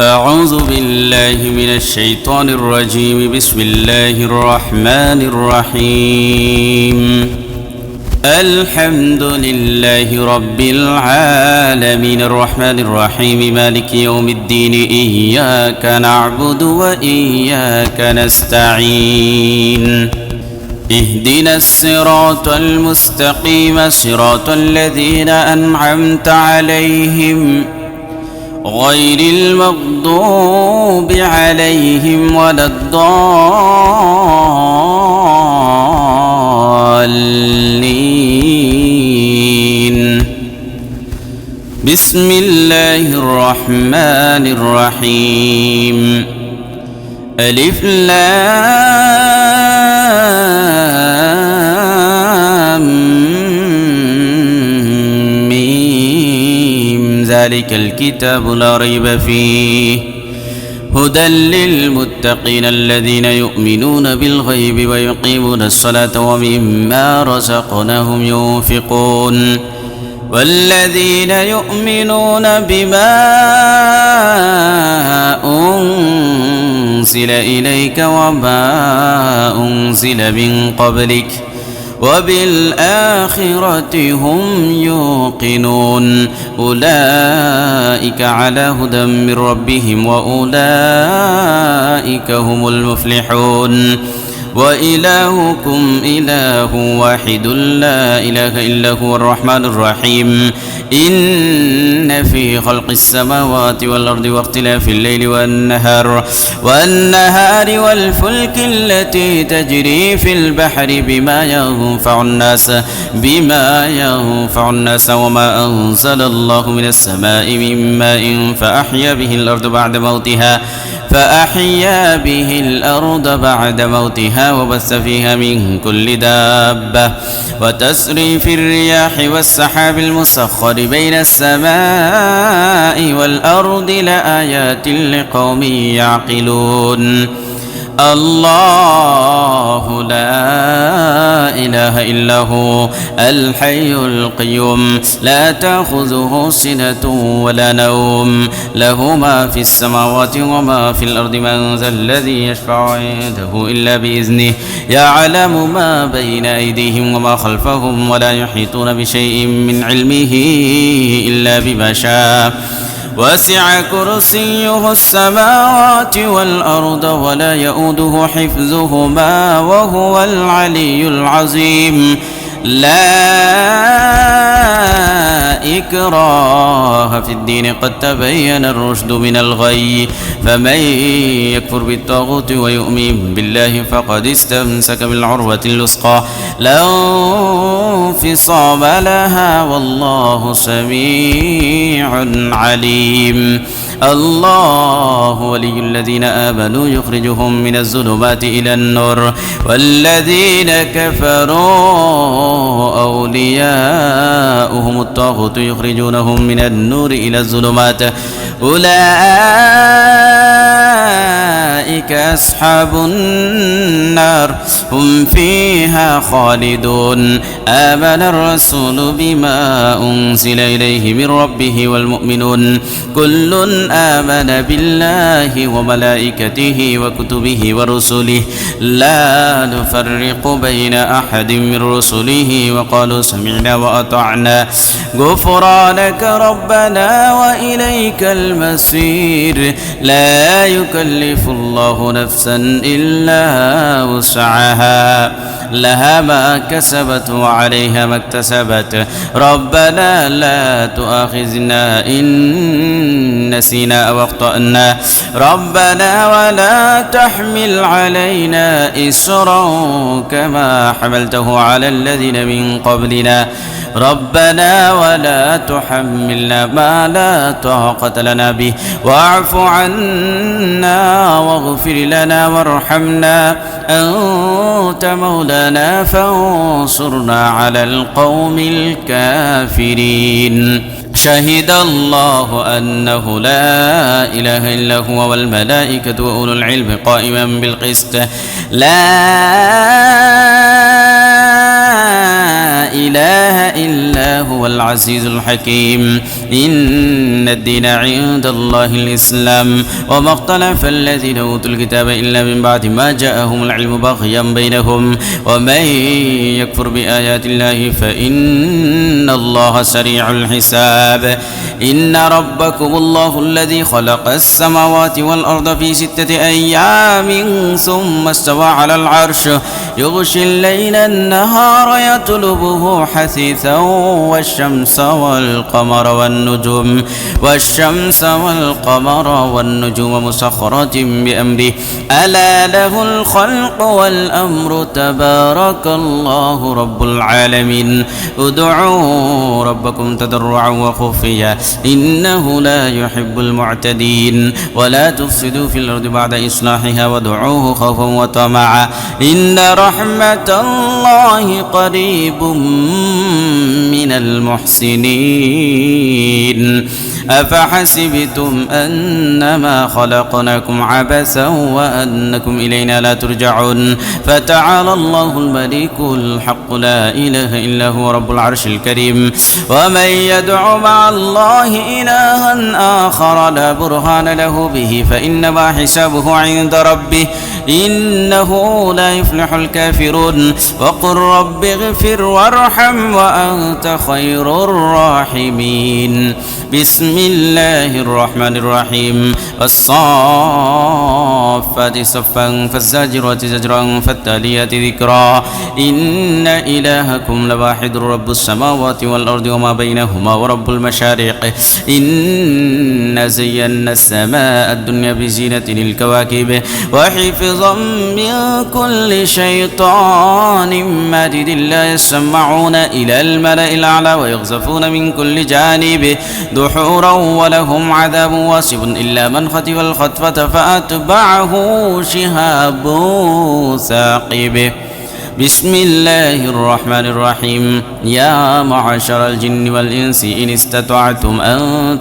أعوذ بالله من الشيطان الرجيم. بسم الله الرحمن الرحيم. الحمد لله رب العالمين الرحمن الرحيم مالك يوم الدين إياك نعبد وإياك نستعين اهدنا الصراط المستقيم صراط الذين أنعمت عليهم غير المغضوب عليهم ولا الضالين. بسم الله الرحمن الرحيم. ألف لام ذلك الكتاب لا ريب فيه هدى للمتقين الذين يؤمنون بالغيب ويقيمون الصلاة ومما رزقناهم ينفقون والذين يؤمنون بما أنزل إليك وما أنزل من قبلك وبالآخرة هم يوقنون أولئك على هدى من ربهم وأولئك هم المفلحون. وإلهكم إله واحد لا إله إلا هو الرحمن الرحيم. إن في خلق السماوات والأرض واختلاف الليل والنهار والفلك التي تجري في البحر بما ينفع الناس وما أنزل الله من السماء من ماء فأحيا به الأرض بعد موتها وبث فيها من كل دابة وتسري في الرياح والسحاب المسخر بين السماء والأرض لآيات لقوم يعقلون. الله لا إله إلا هو الحي القيوم لا تأخذه سنة ولا نوم له ما في السماوات وما في الأرض من ذا الذي يشفع عنده إلا بإذنه يعلم ما بين أيديهم وما خلفهم ولا يحيطون بشيء من علمه إلا بما شاء وسع كرسيه السماوات والأرض ولا يؤوده حفظهما وهو العلي العظيم. لا إكراه في الدين قد تبين الرشد من الغي فمن يكفر بالطاغوت ويؤمن بالله فقد استمسك بالعروة الوثقى لا انفصام لها والله سميع عليم. الله ولي الذين آمنوا يخرجهم من الظلمات إلى النور والذين كفروا أولياؤهم الطاغوت يخرجونهم من النور إلى الظلمات أولئك أصحاب النار هم فيها خالدون. آمن الرسول بما أنزل إليه من ربه والمؤمنون كل آمن بالله وملائكته وكتبه ورسله لا نفرق بين أحد من رسله وقالوا سمعنا وأطعنا غفرانك ربنا وإليك المصير. لا يكلف الله نفسا إلا وسعها لها ما كسبت وعليها ما اكتسبت ربنا لا تؤاخذنا إن نسينا أو أخطأنا ربنا ولا تحمل علينا إصرا كما حملته على الذين من قبلنا ربنا ولا تحملنا ما لا طاقة لنا به واعف عنا واغفر لنا وارحمنا أنت مولانا فانصرنا على القوم الكافرين. شهد الله أنه لا إله إلا هو والملائكة وأولو العلم قائما بالقسط لا إله إلا هو العزيز الحكيم إن الدين عند الله الإسلام وما اختلف الذين أوتوا الكتاب إلا من بعد ما جاءهم العلم بغيا بينهم ومن يكفر بآيات الله فإن الله سريع الحساب إن ربكم الله الذي خلق السماوات والأرض في 6 أيام ثم استوى على العرش يغشي الليل النهار يطلبه حثيثا والشمس والقمر والنجوم مسخرات بأمره ألا له الخلق والأمر تبارك الله رب العالمين ادعوا ربكم تضرعا وخفيا إنه لا يحب المعتدين ولا تفسدوا في الأرض بعد إصلاحها وادعوه خوفا وطمعا إن رحمة الله قريب من المحسنين أفحسبتم أنما خلقناكم عبثا وأنكم إلينا لا ترجعون فتعالى الله الملك الحق لا إله إلا هو رب العرش الكريم ومن يدع مع الله إلها آخر لا برهان له به فإنما حسابه عند ربه إنه لا يفلح الكافرون وقل رب اغفر وارحم وأنت خير الراحمين بسم الله الرحمن الرحيم والصافات صفا فالزاجرات زجرا فالتاليات ذكرا إن إلهكم لواحد رب السماوات والأرض وما بينهما ورب المشارق إن زينا السماء الدنيا بزينة الكواكب وحفظا من كل شيطان مارد لا يسمعون إلى الملأ الأعلى ويغزفون من كل جانب دحورا ولهم عذاب واصب إلا من خطف الخطفة فأتبعه شهاب ثاقب بسم الله الرحمن الرحيم يا معشر الجن والإنس إن استطعتم أن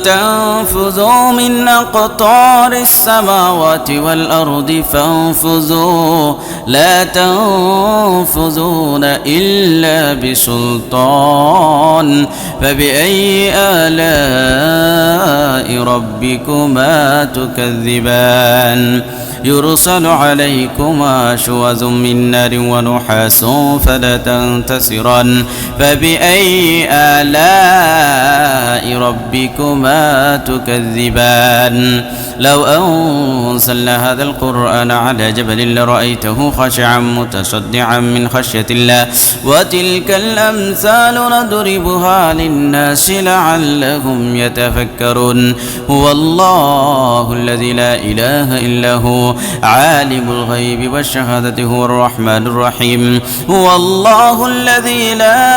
تنفذوا من أقطار السماوات والأرض فانفذوا لا تنفذون إلا بسلطان فبأي آلاء ربكما تكذبان يرسل عليكما شواظ من نار ونحاس فلا تنتصران فبأي آلاء ربكما تكذبان لو أنزلنا هذا القرآن على جبل لرأيته خاشعا متصدعا من خشية الله وتلك الأمثال نضربها للناس لعلهم يتفكرون هو الله الذي لا إله إلا هو عالم الغيب والشهادة هو الرحمن الرحيم هو الله الذي لا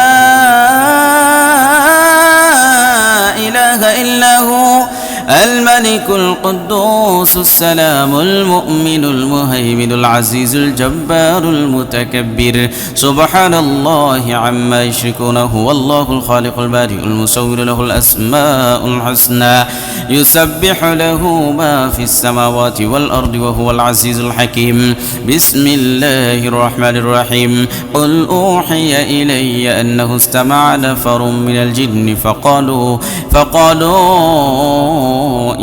إله إلا هو الملك القدوس السلام المؤمن المهيمن العزيز الجبار المتكبر سبحان الله عما يشركون هو الله الخالق البارئ المصور له الأسماء الحسنى يسبح له ما في السماوات والأرض وهو العزيز الحكيم بسم الله الرحمن الرحيم قل أوحي إلي أنه استمع نفر من الجن فقالوا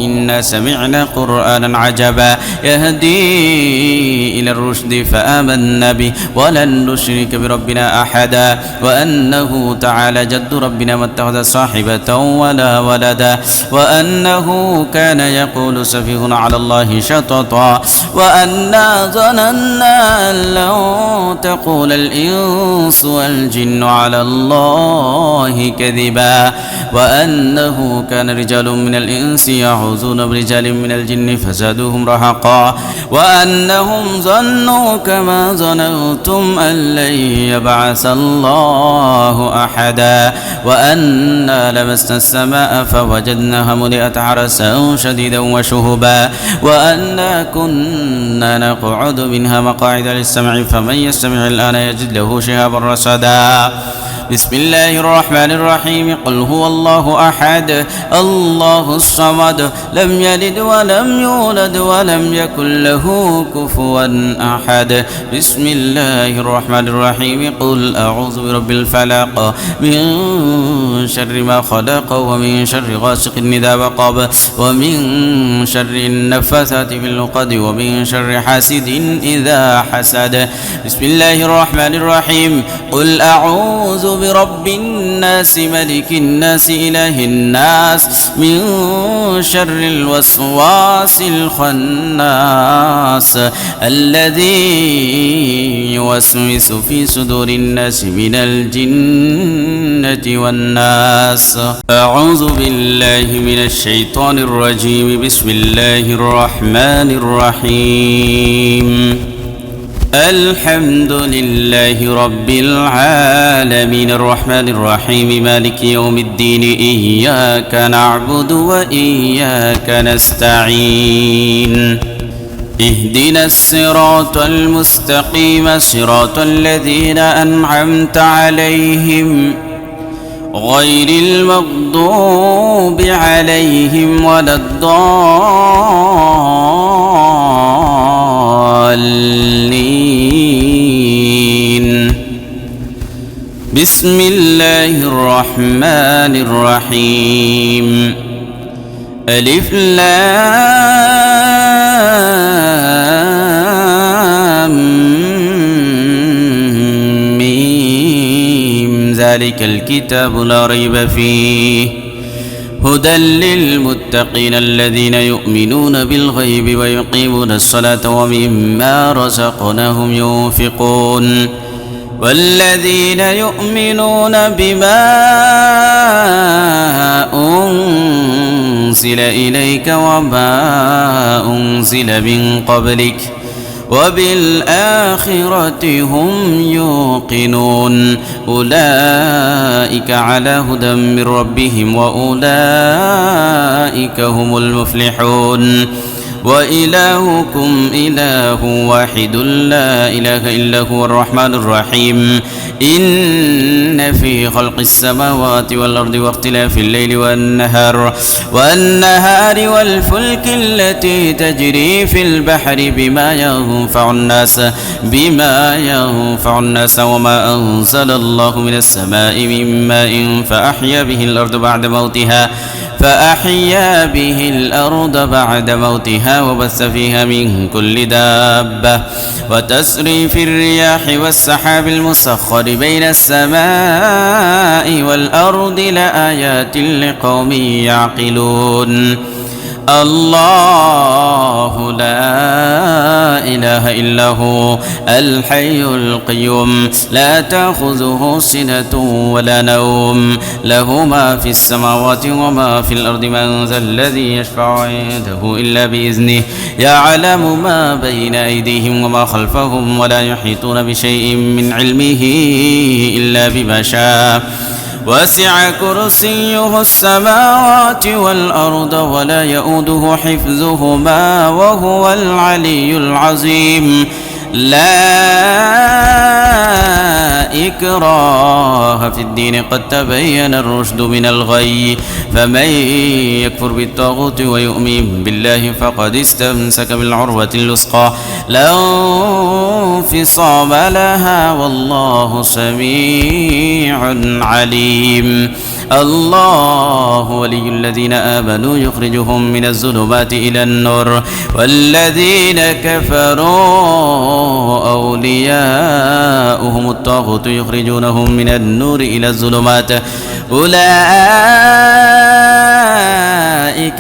إنا سمعنا قرآنا عجبا يهدي إلى الرشد فآمنا به ولن نشرك بربنا أحدا وأنه تعالى جد ربنا ما اتخذ صاحبة ولا ولدا وأنه كان يقول سفيهنا على الله شططا وأنا ظننا أن لن تقول الإنس والجن على الله كذبا وأنه كان رجال من الإنس يعوذون برجال من الجن فزادوهم رهقا وأنهم ظنوا كما ظننتم أن لن يبعث الله أحدا وأنا لمسنا السماء فوجدناها ملئت حرسا شديدا وشهبا وأنا كنا نقعد منها مقاعد للسمع فمن يستمع الآن يجد له شهابا رصدا بسم الله الرحمن الرحيم قل هو الله أحد الله الصمد لم يلد ولم يولد ولم يكن له كفوا أحد بسم الله الرحمن الرحيم قل أعوذ برب الفلق من شر ما خلق ومن شر غاسق إذا وقب ومن شر النفاثات في العقد ومن شر حاسد إذا حسد بسم الله الرحمن الرحيم قل أعوذ برب الناس ملك الناس إله الناس من شر الوسواس الخناس الذي يوسوس في صدور الناس من الجنة والناس أعوذ بالله من الشيطان الرجيم بسم الله الرحمن الرحيم الحمد لله رب العالمين الرحمن الرحيم مالك يوم الدين إياك نعبد وإياك نستعين اهدنا الصراط المستقيم صراط الذين أنعمت عليهم غير المغضوب عليهم ولا الضالين بسم الله الرحمن الرحيم ألف لام ميم ذلك الكتاب لا ريب فيه هدى للمتقين الذين يؤمنون بالغيب ويقيمون الصلاة ومما رزقناهم ينفقون والذين يؤمنون بما أنزل إليك وما أنزل من قبلك وبالآخرة هم يوقنون أولئك على هدى من ربهم وأولئك هم المفلحون وإلهكم إله واحد لا إله إلا هو الرحمن الرحيم إن في خلق السماوات والأرض واختلاف الليل والنهار والفلك التي تجري في البحر بما ينفع الناس وما أنزل الله من السماء من ماء فأحيا به الأرض بعد موتها وبث فيها من كل دابة وتسريف الرياح والسحاب المسخر بين السماء والأرض لآيات لقوم يعقلون الله لا إله إلا هو الحي القيوم لا تأخذه سنة ولا نوم له ما في السماوات وما في الأرض من ذا الذي يشفع عنده إلا بإذنه يعلم ما بين أيديهم وما خلفهم ولا يحيطون بشيء من علمه إلا بما شاء وسع كرسيه السماوات والأرض ولا يؤوده حفظهما وهو العلي العظيم لا إكراه في الدين قد تبين الرشد من الغي فمن يكفر بالطاغوت ويؤمن بالله فقد استمسك بالعروة الوثقى لا انفصام لها والله سميع عليم الله ولي الذين آمنوا يخرجهم من الظلمات إلى النور والذين كفروا أولياؤهم الطاغوت يخرجونهم من النور إلى الظلمات أولئك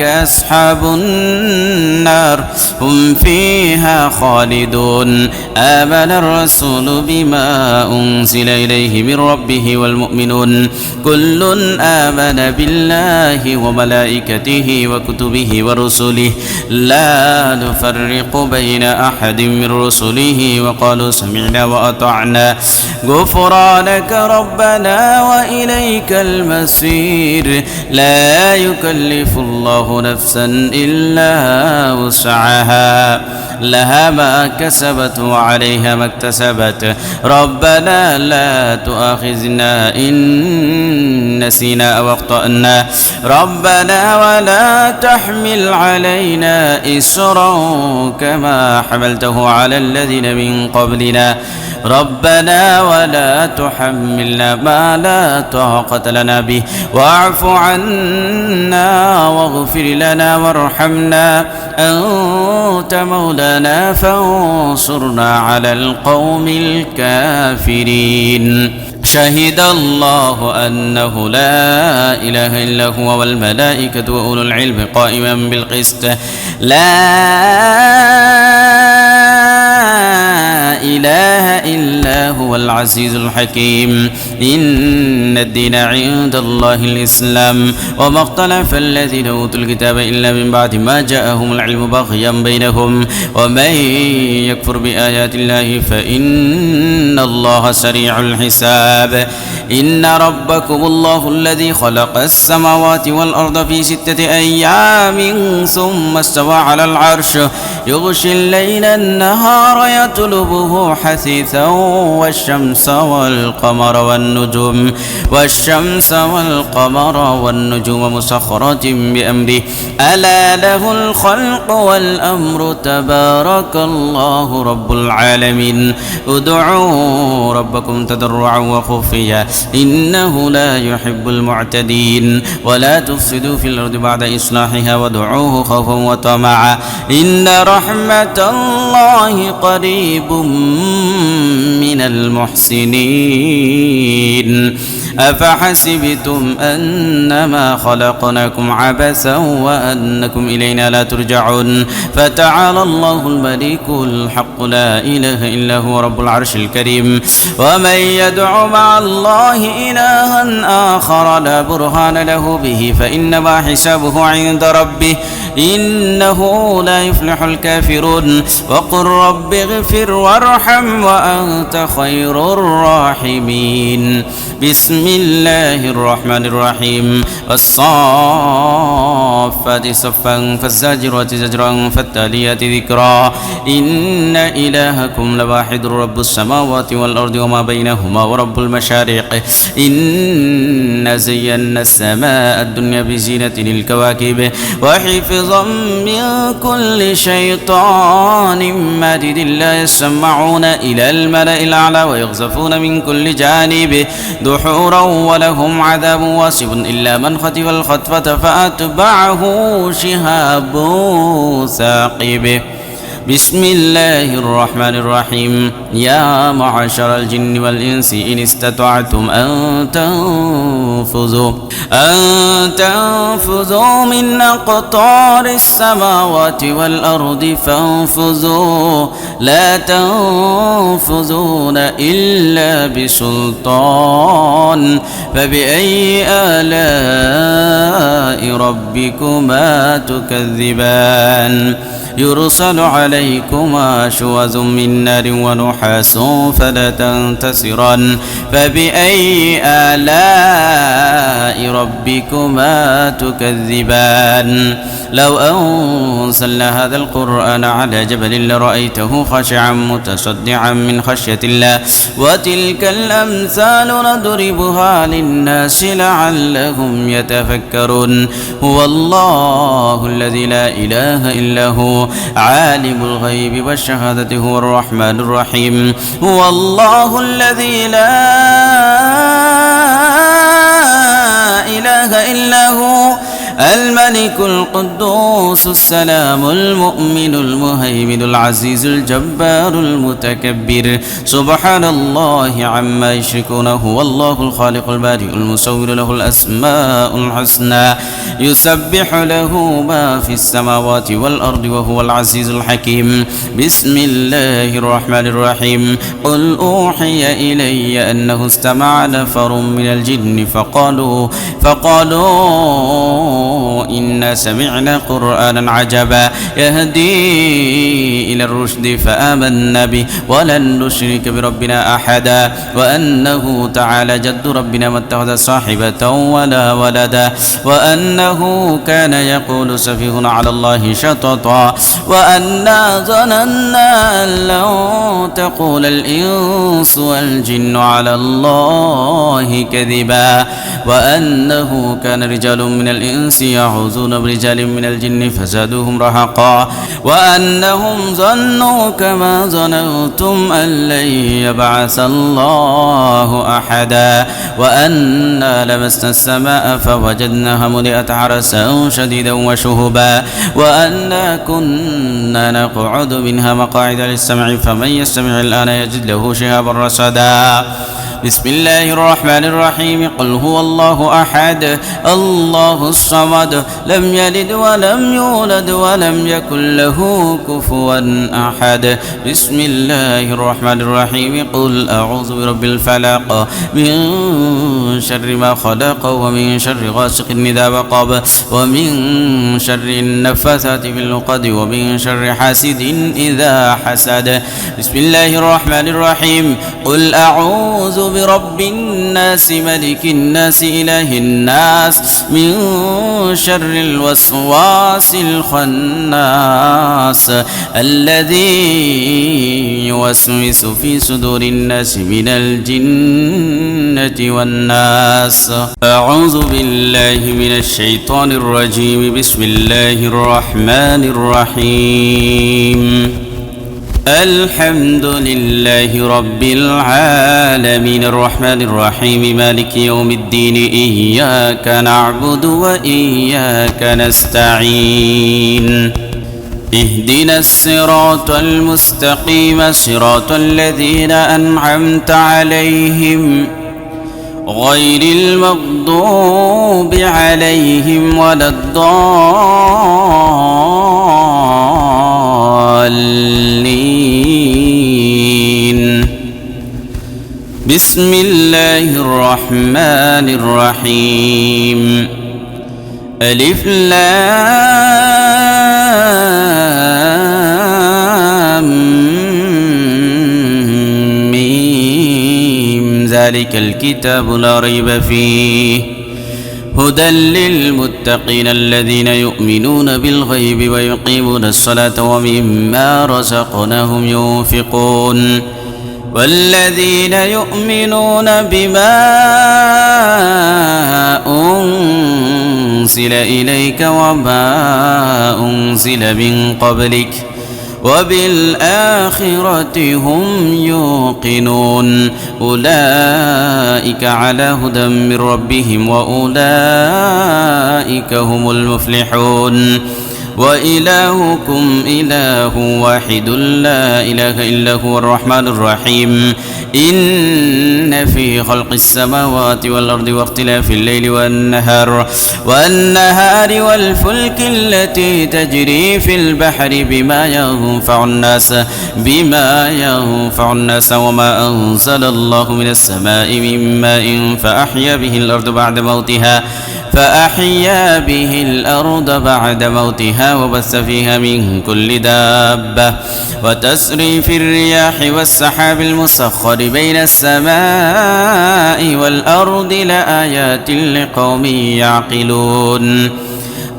أصحاب النار هم فيها خالدون آمن الرسول بما أنزل إليه من ربه والمؤمنون كل آمن بالله وملائكته وكتبه ورسله لا نفرق بين أحد من رسله وقالوا سمعنا وأطعنا غفرانك ربنا وإليك المصير لا يكلف الله نفسا إلا وسعها لها ما كسبت وعليها ما اكتسبت ربنا لا تؤاخذنا إن نسينا أو أخطأنا ربنا ولا تحمل علينا إسرا كما حملته على الذين من قبلنا ربنا ولا تحملنا ما لا طاقة لنا به واعف عنا واغفر لنا وارحمنا أنت مولانا فانصرنا على القوم الكافرين شهد الله أنه لا إله إلا هو والملائكة وأولو العلم قائما بالقسط لا إله إلا هو العزيز الحكيم إن الدين عند الله الإسلام وما اختلف الذين أوتوا الكتاب إلا من بعد ما جاءهم العلم بغيا بينهم ومن يكفر بآيات الله فإن الله سريع الحساب إن ربكم الله الذي خلق السماوات والأرض في 6 أيام ثم استوى على العرش يغشي الليل النهار يطلبه حثيثا والشمس والقمر والنجوم مسخرات بأمره ألا له الخلق والأمر تبارك الله رب العالمين ادعوا ربكم تضرعا وخفيا إنه لا يحب المعتدين ولا تفسدوا في الأرض بعد إصلاحها وادعوه خوفا وطمعا إن رحمة الله قريب من المحسنين أفحسبتم أنما خلقناكم عبثا وأنكم إلينا لا ترجعون فتعالى الله الملك الحق لا إله إلا هو رب العرش الكريم ومن يدع مع الله إلها آخر لا برهان له به فإنما حسابه عند ربه إنه لا يفلح الكافرون وقل رب اغفر وارحم وأنت خير الراحمين بسم الله الرحمن الرحيم والصافات صفا فالزاجرات زجرا فالتاليات ذكرا إن إلهكم لواحد رب السماوات والأرض وما بينهما ورب المشارق إنا زينا السماء الدنيا بزينة للكواكب وحفظا من كل شيطان مارد لا يسمعون إلى الملأ الأعلى ويغزفون من كل جانب دحورا ولهم عذاب واسع إلا من خطف الخطفة فأتبعه شهاب ثاقب بسم الله الرحمن الرحيم يا معشر الجن والإنس إن استطعتم أن تنفذوا من أقطار السماوات والأرض فانفذوا لا تنفذون إلا بسلطان فبأي آلاء ربكما تكذبان يرسل عليكما شواظ من نار ونحاس فلا تنتصران فبأي آلاء ربكما تكذبان لو أنزلنا هذا القرآن على جبل لرأيته خاشعا متصدعا من خشية الله وتلك الأمثال نضربها للناس لعلهم يتفكرون هو الله الذي لا إله إلا هو عالم الغيب والشهادة هو الرحمن الرحيم هو الله الذي لا إله إلا هو الملك القدوس السلام المؤمن المهيمن العزيز الجبار المتكبر سبحان الله عما يشركون هو الله الخالق البارئ المصور له الأسماء الحسنى يسبح له ما في السماوات والأرض وهو العزيز الحكيم بسم الله الرحمن الرحيم قل أوحي إلي أنه استمع نفر من الجن فقالوا إنا سمعنا قرآنا عجبا يهدي إلى الرشد فآمنا به ولن نشرك بربنا أحدا وأنه تعالى جد ربنا ما اتخذ صاحبة ولا ولدا وأنه كان يقول سفيهنا على الله شططا وأنا ظننا أن لن تقول الإنس والجن على الله كذبا وأنه كان رجال من الإنس يعوذون برجال من الجن فزادوهم رهقا وأنهم ظنوا كما ظننتم أن لن يبعث الله أحدا وأنا لمسنا السماء فوجدناها ملئت حرسا شديدا وشهبا وأنا كنا نقعد منها مقاعد للسمع فمن يستمع الآن يجد له شهابا رصدا بسم الله الرحمن الرحيم قل هو الله أحد الله الصمد لم يلد ولم يولد ولم يكن له كفوا أحد بسم الله الرحمن الرحيم قل أعوذ برب الفلق من شر ما خلق ومن شر غاسق إذا وقب ومن شر النفاثات في العقد ومن شر حاسد إذا حسد بسم الله الرحمن الرحيم قل أعوذ برب الناس ملك الناس إله الناس من شر الوسواس الخناس الذي يوسوس في صدور الناس من الجنة والناس أعوذ بالله من الشيطان الرجيم بسم الله الرحمن الرحيم الحمد لله رب العالمين الرحمن الرحيم مالك يوم الدين إياك نعبد وإياك نستعين اهدنا الصراط المستقيم صراط الذين أنعمت عليهم غير المغضوب عليهم ولا الضالين بسم الله الرحمن الرحيم ألف لام ميم ذلك الكتاب لا ريب فيه هدى للمتقين الذين يؤمنون بالغيب ويقيمون الصلاة ومما رزقناهم ينفقون والذين يؤمنون بما أنزل إليك وما أنزل من قبلك وبالآخرة هم يوقنون أولئك على هدى من ربهم وأولئك هم المفلحون وإلهكم إله واحد لا إله إلا هو الرحمن الرحيم إن في خلق السماوات والأرض واختلاف الليل والنهار والفلك التي تجري في البحر بما ينفع الناس وما أنزل الله من السماء من ماء فأحيا به الأرض بعد موتها وبث فيها من كل دابة وتسري في الرياح والسحاب المسخر بين السماء والأرض لآيات لقوم يعقلون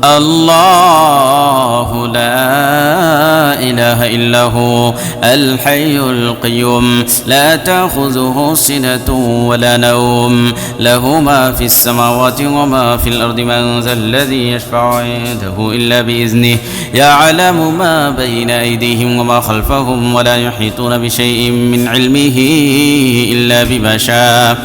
الله لا إله إلا هو الحي القيوم لا تأخذه سنة ولا نوم له ما في السماوات وما في الأرض من ذا الذي يشفع عنده إلا بإذنه يعلم ما بين أيديهم وما خلفهم ولا يحيطون بشيء من علمه إلا بما شاء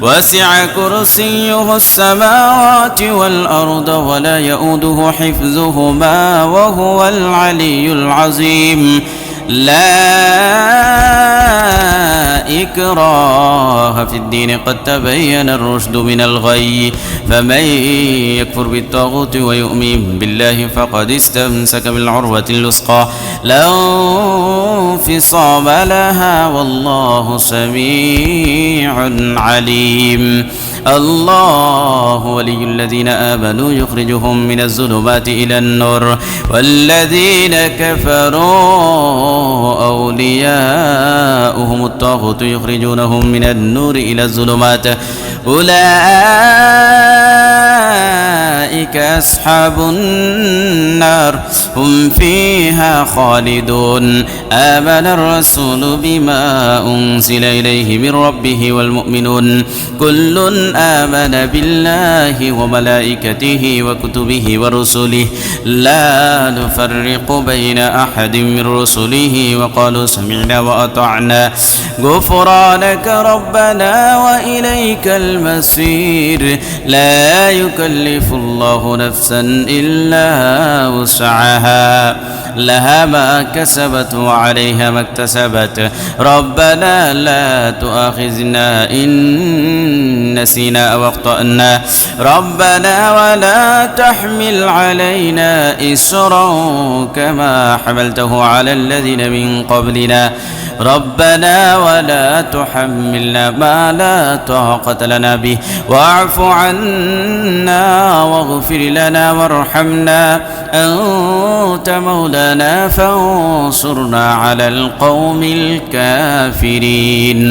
وسع كرسيه السماوات والأرض ولا يؤوده حفظهما وهو العلي العظيم لا إكراه في الدين قد تبين الرشد من الغي فمن يكفر بالطاغوت ويؤمن بالله فقد استمسك بالعروة الوثقى لا انفصام لها والله سميع عليم الله ولي الذين آمنوا يخرجهم من الظلمات إلى النور والذين كفروا أولياؤهم الطاغوت يخرجونهم من النور إلى الظلمات أولئك أصحاب النار هم فيها خالدون آمن الرسول بما أنزل إليه من ربه والمؤمنون كل آمن بالله وملائكته وكتبه ورسله لا نفرق بين أحد من رسله وقالوا سمعنا وأطعنا غفرانك ربنا وإليك المصير لا يكلف الله نفسا إلا وسعها لها ما كسبت وعليها ما اكتسبت ربنا لا تؤاخذنا إن نسينا أو أخطأنا ربنا ولا تحمل علينا إصرا كما حملته على الذين من قبلنا ربنا ولا تحملنا ما لا طاقة لنا به واعف عنا واغفر لنا وارحمنا أنت مولانا فانصرنا على القوم الكافرين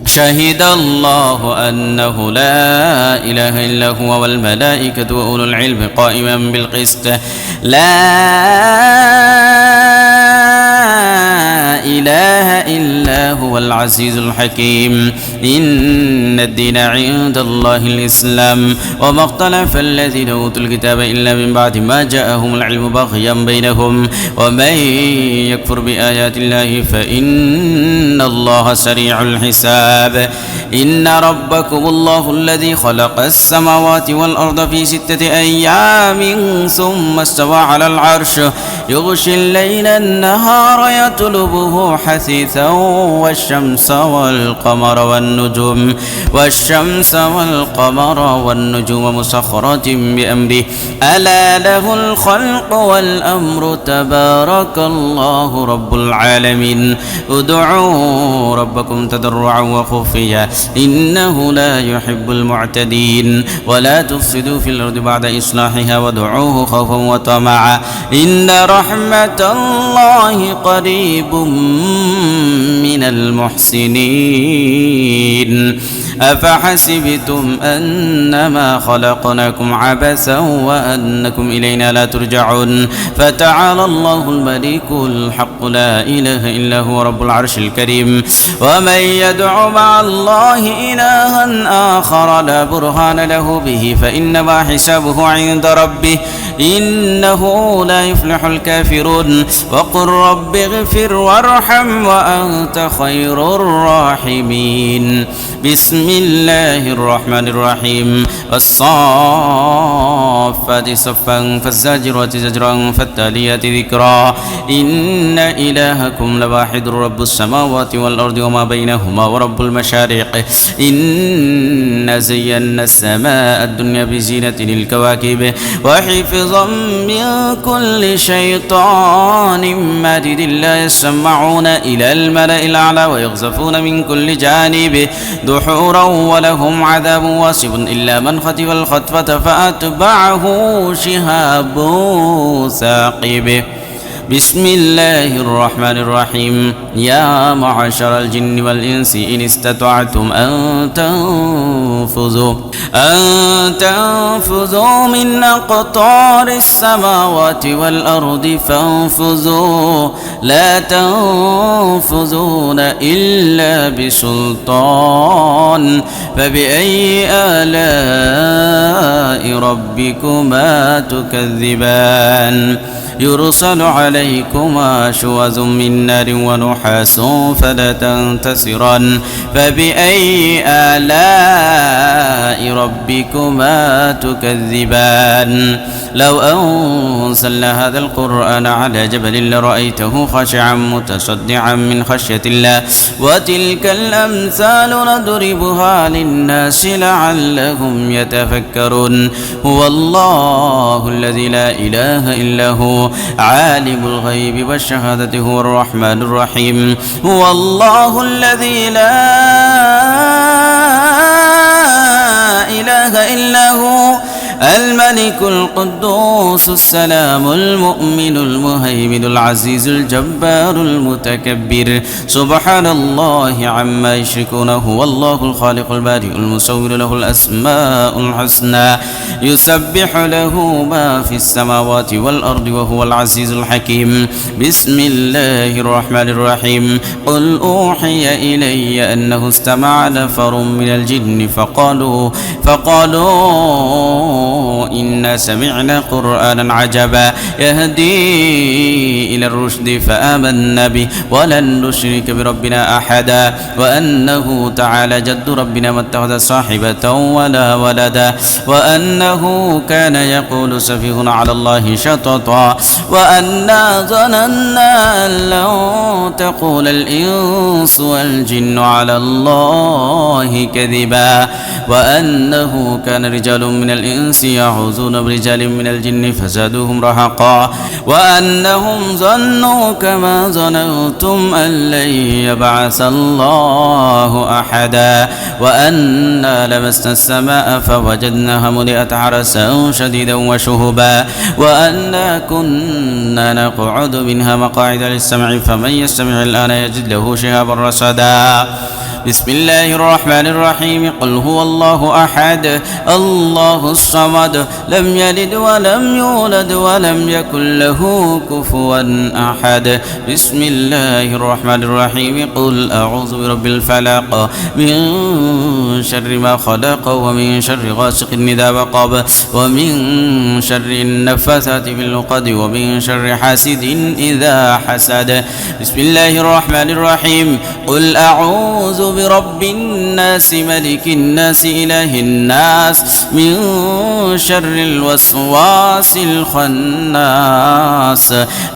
شهد الله أنه لا إله إلا هو والملائكة وأولو العلم قائما بالقسط لا إله إلا هو العزيز الحكيم إن الدين عند الله الإسلام وما اختلف الذين أوتوا الكتاب إلا من بعد ما جاءهم العلم بغيا بينهم ومن يكفر بآيات الله فإن الله سريع الحساب إن ربكم الله الذي خلق السماوات والأرض في 6 أيام ثم استوى على العرش يغشي الليل النهار يطلبه حثيثا والشمس والقمر والنجوم مسخرات بأمره ألا له الخلق والأمر تبارك الله رب العالمين ادعوا ربكم تضرعا وخفيا إنه لا يحب المعتدين ولا تفسدوا في الأرض بعد إصلاحها وادعوه خوفا وطمعا إن رحمة الله قريب من المحسنين أفحسبتم أنما خلقناكم عبثا وأنكم إلينا لا ترجعون فتعالى الله الملك الحق لا إله إلا هو رب العرش الكريم ومن يدع مع الله إلها آخر لا برهان له به فإنما حسابه عند ربه إنه لا يفلح الكافرون وقل رب اغفر وارحم وأنت خير الراحمين بسم الله الرحمن الرحيم والصافات صفا فالزاجرات زجرا فالتاليات ذكرا إن إلهكم لواحد رب السماوات والأرض وما بينهما ورب المشارق إنا زينا السماء الدنيا بزينة الكواكب وحفظا من كل شيطان مارد لا يسمعون إلى الملأ الأعلى ويغزفون من كل جانب دحورا ولهم عذاب واصب إلا من خطف الخطفة فأتبعه شهاب ثاقب بسم الله الرحمن الرحيم يا معشر الجن والإنس إن استطعتم أن تنفذوا من أقطار السماوات والأرض فانفذوا لا تنفذون إلا بسلطان فبأي آلاء ربكما تكذبان يرسل عليكما شواظ من نار ونحاس فلا تنتصران فبأي آلاء ربكما تكذبان لو أنزلنا هذا القرآن على جبل لرأيته خاشعا متصدعا من خشية الله وتلك الأمثال نضربها للناس لعلهم يتفكرون هو الله الذي لا إله إلا هو عالم الغيب والشهادة هو الرحمن الرحيم هو الله الذي لا إله إلا هو الملك القدوس السلام المؤمن المهيمن العزيز الجبار المتكبر سبحان الله عما يشركون هو الله الخالق البارئ المصور له الأسماء الحسنى يسبح له ما في السماوات والأرض وهو العزيز الحكيم بسم الله الرحمن الرحيم قل أوحي إلي أنه استمع نفر من الجن فقالوا إنا سمعنا قرآنا عجبا يهدي إلى الرشد فآمنا به ولن نشرك بربنا أحدا وأنه تعالى جد ربنا ما اتخذ صاحبة ولا ولدا وأنه كان يقول سفيهنا على الله شططا وأنا ظننا أن لن تقول الإنس والجن على الله كذبا وأنه كان رجال من الإنس يعوذون برجال من الجن فزادوهم رهقا وأنهم ظنوا كما ظننتم أن لن يبعث الله أحدا وأنا لمسنا السماء فوجدناها ملئت حرسا شديدا وشهبا وأنا كنا نقعد منها مقاعد للسمع فمن يستمع الآن يجد له شهابا رصدا بسم الله الرحمن الرحيم قل هو الله أحد الله الصمد لم يلد ولم يولد ولم يكن له كفوا أحد بسم الله الرحمن الرحيم قل أعوذ برب الفلق من شر ما خلق ومن شر غاسق إذا وقب ومن شر النفاثات في العقد ومن شر حاسد إذا حسد بسم الله الرحمن الرحيم قل أعوذ برب الناس ملك الناس إله الناس من شر الوسواس الخناس